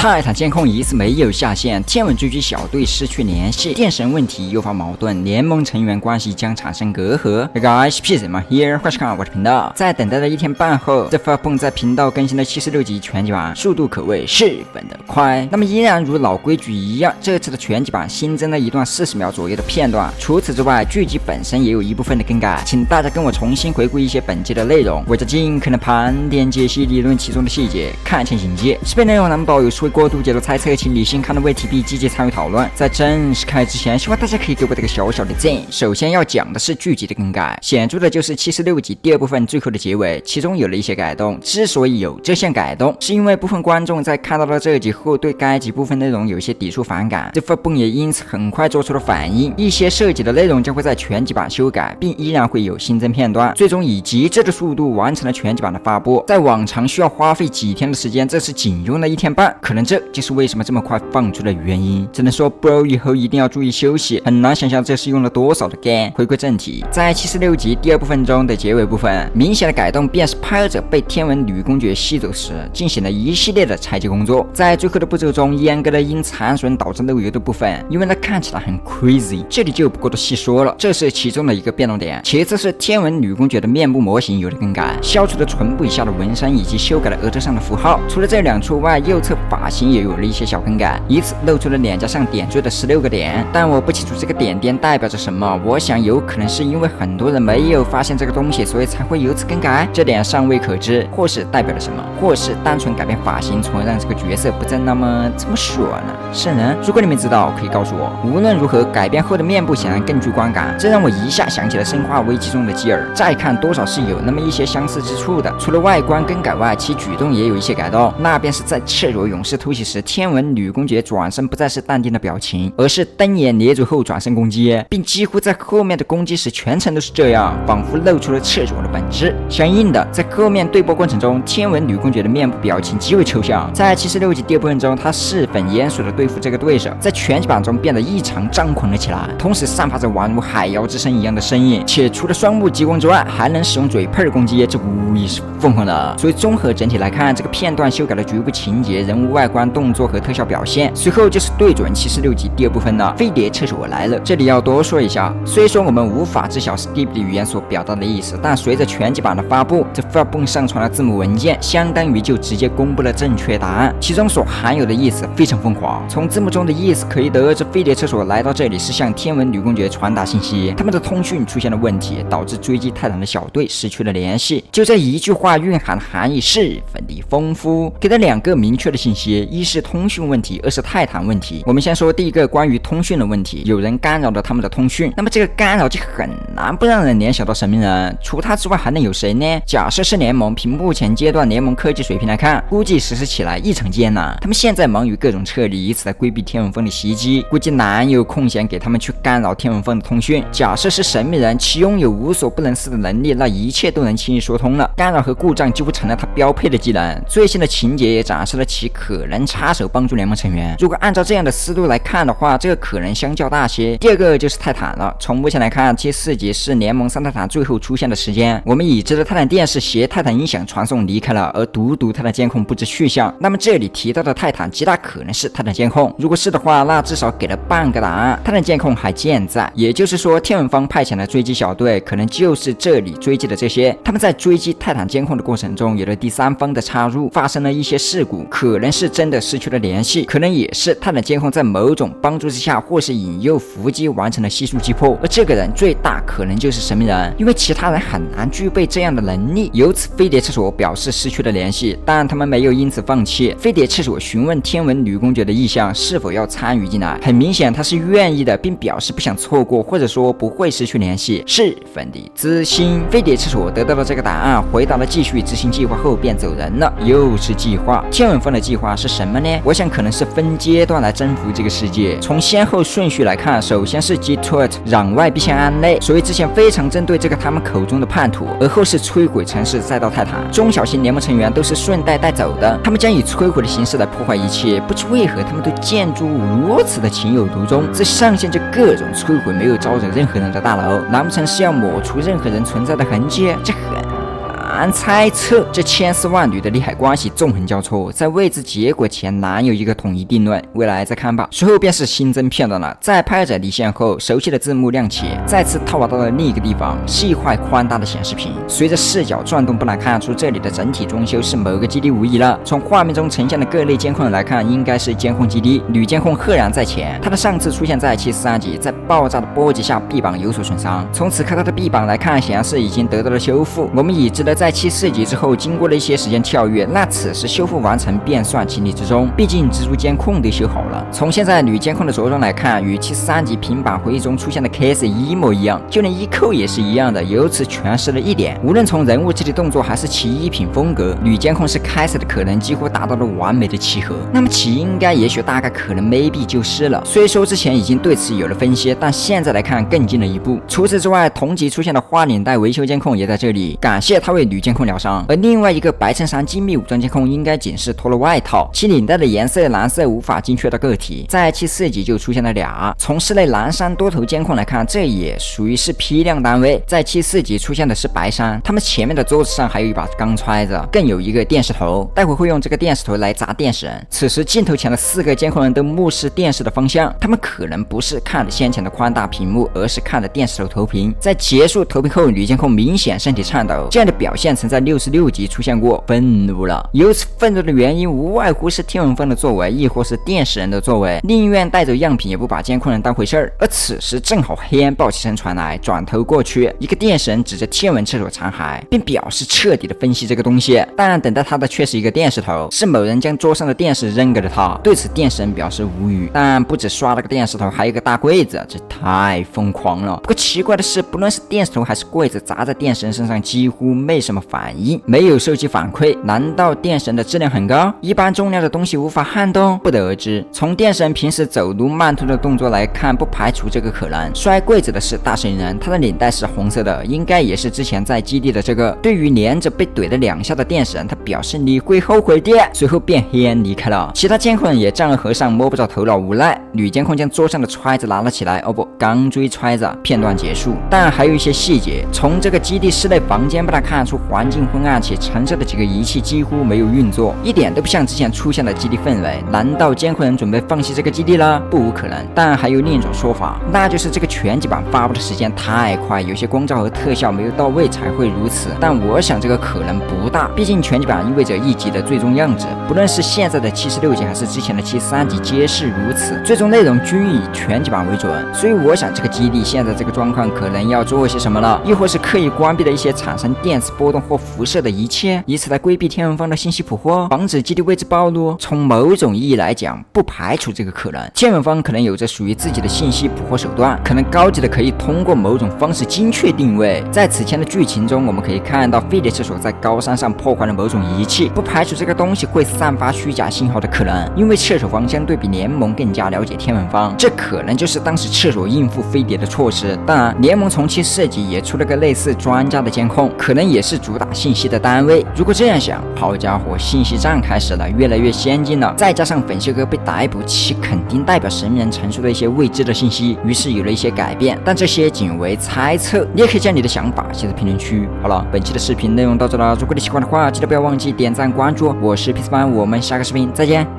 泰坦监控疑似没有下线，天文追击小队失去联系，电神问题诱发矛盾，联盟成员关系将产生隔阂。Hey guys, Peace here， 欢迎收看我的频道。在等待了1天半后，The Fuckbone在频道更新了76集全集版，速度可谓10分的快。那么依然如老规矩一样，这次的全集版新增了一段40秒左右的片段。除此之外，剧集本身也有一部分的更改，请大家跟我重新回顾一些本集的内容，为了尽可能盘点解析理论其中的细节，看清情节。视频内容难保有失过度解读猜测，请理性看的为题币积极参与讨论。在正式开之前，希望大家可以给我这个小小的赞。首先要讲的是剧集的更改，显著的就是76集第2部分最后的结尾，其中有了一些改动。之所以有这项改动，是因为部分观众在看到了这集后，对该集部分内容有些抵触反感，The Fuckbone也因此很快做出了反应。一些涉及的内容将会在全集版修改，并依然会有新增片段，最终以极致的速度完成了全集版的发布。在往常需要花费几天的时间，这次仅用了1天半，可能这就是为什么这么快放出的原因。只能说 Bro 以后一定要注意休息，很难想象这是用了多少的 GAN。回归正题，在76集第2部分中的结尾部分，明显的改动便是拍者被天文女公爵吸走时进行了一系列的拆解工作，在最后的步骤中阉割了因残损导致漏油的部分，因为它看起来很 crazy， 这里就不过多细说了，这是其中的一个变动点。其次是天文女公爵的面部模型有了更改，消除了唇部以下的纹身以及修改了额头上的符号。除了这2处外，右侧发型也有了一些小更改，以此露出了脸颊上点缀的16个点，但我不清楚这个点点代表着什么。我想有可能是因为很多人没有发现这个东西，所以才会由此更改，这点尚未可知，或是代表了什么，或是单纯改变发型，从而让这个角色不再那么怎么说呢？圣人，如果你们知道，可以告诉我。无论如何，改变后的面部显然更具观感，这让我一下想起了《生化危机》中的基尔。再看多少是有那么一些相似之处的。除了外观更改外，其举动也有一些改动，那便是在赤裸勇士突袭时，天文女公爵转身不再是淡定的表情，而是瞪眼咧嘴后转身攻击，并几乎在后面的攻击时全程都是这样，仿佛露出了赤裸的本质。相应的，在后面对波过程中，天文女公爵的面部表情极为抽象。在76集第2部分中，她4分严肃的对付这个对手，在全集版中变得异常张狂了起来，同时散发着宛如海妖之声一样的声音，且除了双目激光之外，还能使用嘴喷攻击，这无疑是疯狂的。所以综合整体来看，这个片段修改了局部情节、人物外观、动作和特效表现。随后就是对准76集第2部分了，飞碟厕所来了。这里要多说一下，虽说我们无法知晓 Steve 的语言所表达的意思，但随着全集版的发布， The Fuckbone 上传了字幕文件，相当于就直接公布了正确答案，其中所含有的意思非常疯狂。从字幕中的意思可以得知，飞碟厕所来到这里是向天文女公爵传达信息，他们的通讯出现了问题，导致追击泰坦的小队失去了联系。就这一句话蕴含的含义十分的丰富，给了2个明确的信息，一是通讯问题，二是泰坦问题。我们先说第一个关于通讯的问题，有人干扰了他们的通讯，那么这个干扰就很难不让人联想到神秘人，除他之外还能有谁呢？假设是联盟，凭目前阶段联盟科技水平来看，估计实施起来异常艰难。他们现在忙于各种撤离，以此来规避天文风的袭击，估计难有空闲给他们去干扰天文风的通讯。假设是神秘人，其拥有无所不能事的能力，那一切都能轻易说通了，干扰和故障几乎成了他标配的技能。最新的情节也展示了其可能插手帮助联盟成员，如果按照这样的思路来看的话，这个可能相较大些。第二个就是泰坦了，从目前来看，第4集是联盟3泰坦最后出现的时间，我们已知的泰坦电视携泰坦音响传送离开了，而独独泰坦监控不知去向。那么这里提到的泰坦极大可能是泰坦监控，如果是的话，那至少给了半个答案，泰坦监控还健在，也就是说天文方派遣的追击小队可能就是这里追击的这些。他们在追击泰坦监控的过程中有了第三方的插入，发生了一些事故，可能是真的失去了联系，可能也是泰坦监控在某种帮助之下或是引诱伏击完成了悉数击破，而这个人最大可能就是神秘人，因为其他人很难具备这样的能力。由此飞碟厕所表示失去了联系，但他们没有因此放弃。飞碟厕所询问天文女公爵的意向，是否要参与进来，很明显他是愿意的，并表示不想错过，或者说不会失去联系，十分的知心。飞碟厕所得到了这个答案，回答了继续执行计划后便走人了。又是计划，天文风的计划是什么呢？我想可能是分阶段来征服这个世界。从先后顺序来看，首先是 G-Twit 攘外必先安内，所以之前非常针对这个他们口中的叛徒，而后是摧毁城市，再到泰坦。中小型联盟成员都是顺带带走的，他们将以摧毁的形式来破坏一切。不知为何他们对建筑物如此的情有独钟，这上线就各种摧毁没有招惹任何人的大楼，难不成是要抹除任何人存在的痕迹？这很但猜测这千丝万缕的利害关系纵横交错，在未知结果前难有一个统一定论，未来再看吧。随后便是新增片段了，在拍摄离线后，熟悉的字幕亮起，再次套娃到了另一个地方，是一块宽大的显示屏。随着视角转动，不难看出这里的整体装修是某个基地无疑了。从画面中呈现的各类监控来看，应该是监控基地。女监控赫然在前，她的上次出现在73集，在爆炸的波及下臂膀有所损伤，从此刻她的臂膀来看，显然是已经得到了修复。我们已知的在74集之后，经过了一些时间跳跃，那此时修复完成便算情理之中，毕竟蜘蛛监控都修好了。从现在女监控的着装来看，与73集平板回忆中出现的 Casey 一模一样，就连衣扣也是一样的，由此诠释了一点，无论从人物肢体动作还是其衣品风格，女监控是开始的可能几乎达到了完美的契合。那么其应该也许大概可能 maybe 就是了。虽说之前已经对此有了分析，但现在来看更进了一步。除此之外，同集出现的花领带维修监控也在这里，感谢他为女监控疗伤。而另外一个白衬衫精密武装监控应该仅是脱了外套，其领带的颜色蓝色无法精确到个体，在74集就出现了俩。从室内蓝山多头监控来看，这也属于是批量单位，在74集出现的是白山，他们前面的桌子上还有一把钢揣着，更有一个电视头，待会会用这个电视头来砸电视人。此时镜头前的4个监控人都目视电视的方向，他们可能不是看了先前的宽大屏幕，而是看了电视头投屏。在结束投屏后，女监控明显身体颤抖，这样的表现曾在66集出现过，愤怒了。由此愤怒的原因无外乎是天文方的作为，亦或是电视人的作为，宁愿带走样品也不把监控人当回事儿。而此时正好黑暗报气声传来，转头过去，一个电视人指着天文厕所残骸，并表示彻底的分析这个东西，但等待他的却是一个电视头，是某人将桌上的电视扔给了他。对此电视人表示无语，但不止刷了个电视头，还有一个大柜子，这太疯狂了。不过奇怪的是，不论是电视头还是柜子砸在电视人身上几乎没什么反应，没有收集反馈。难道电视人的质量很高，一般重量的东西无法撼动？不得而知。从电视人平时走路慢吞的动作来看，不排除这个可能。摔柜子的是大神人，他的领带是红色的，应该也是之前在基地的这个。对于连着被怼了2下的电视人，他表示你会后悔的，随后便黑烟离开了。其他监控人也丈二和尚摸不着头脑，无奈女监控将桌上的揣子拿了起来，哦不，钢锥揣着。片段结束，但还有一些细节，从这个基地室内房间不难看出环境昏暗，且陈设的几个仪器几乎没有运作，一点都不像之前出现的基地氛围。难道监控人准备放弃这个基地了？不无可能。但还有另一种说法，那就是这个全集版发布的时间太快，有些光照和特效没有到位才会如此。但我想这个可能不大，毕竟全集版意味着1集的最终样子，不论是现在的76集还是之前的73集皆是如此，最终内容均以全集版为准。所以我想这个基地现在这个状况可能要做些什么了，亦或是刻意关闭了一些产生电磁波动或辐射的仪器，以此来规避天文方的信息捕获，防止基地位置暴露。从某种意义来讲，不排除这个可能。天文方可能有着属于自己的信息捕获手段，可能高级的可以通过某种方式精确定位。在此前的剧情中，我们可以看到费列厕所在高山上破坏了某种仪器，不排除这个东西会散发虚假信号的可能，因为厕所方相对比联盟更加了解天文方，这可能就是当时厕所应付飞碟的措施。当然，联盟从其设计也出了个类似专家的监控，可能也是主打信息的单位。如果这样想，好家伙，信息战开始了，越来越先进了。再加上粉修哥被逮捕，其肯定代表神人陈述的一些未知的信息，于是有了一些改变，但这些仅为猜测。你也可以将你的想法写在评论区。好了，本期的视频内容到这了，如果你喜欢的话，记得不要忘记点赞关注。我是 Peace Man，我们下个视频再见。